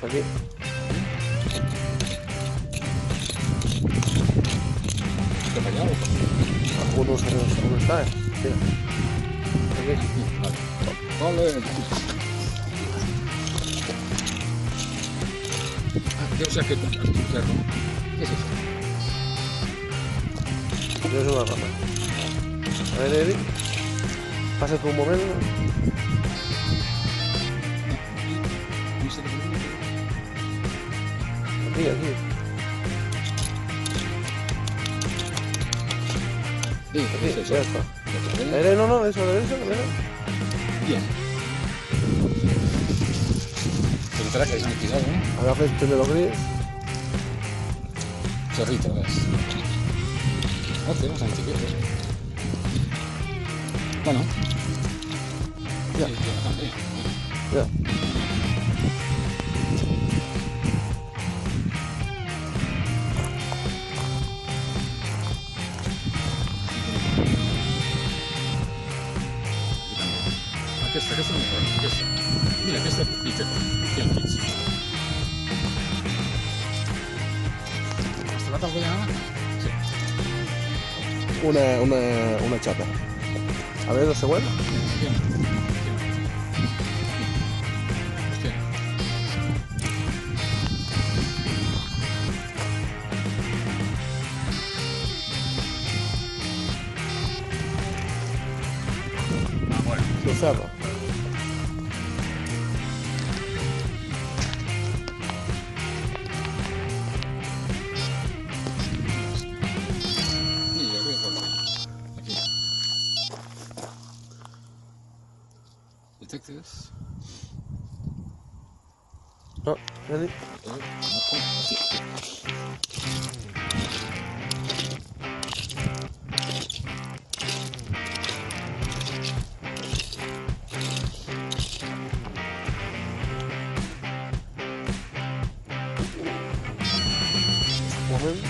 Aquí. ¿Te ha fallado? Uno está, Mira. Aquí. Vale. Vale. Ah, yo sé que tu cerro. ¿Qué es eso? Yo soy una rata. A ver, Eric. Pasa tú un momento. No sé qué Aquí, aquí. sí, Aquí, es eso. ya está. ¿Vale? No, eso, derecho, mira. Bien. Pero que es cuidado, ¿eh? Agafe primero gris. Chorrito, ¿ves? Hacemos antiqueros. Bueno. Ya. Sí, también. Ya. Aquesta és mejor. Aquesta. Mira, aquesta pitja. Té el pit. ¿Has tratado ya? Sí. Una chapa. A ver, ¿se vuelve? Bien. Hostia. Ah, bueno. Lo cerro. Y yo voy a por aquí. Detectives. No, Eric. Un momento.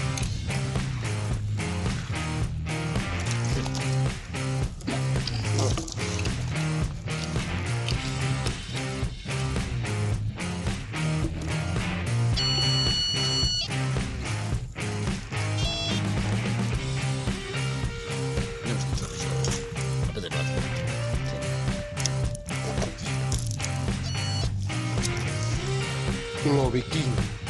Lo viking.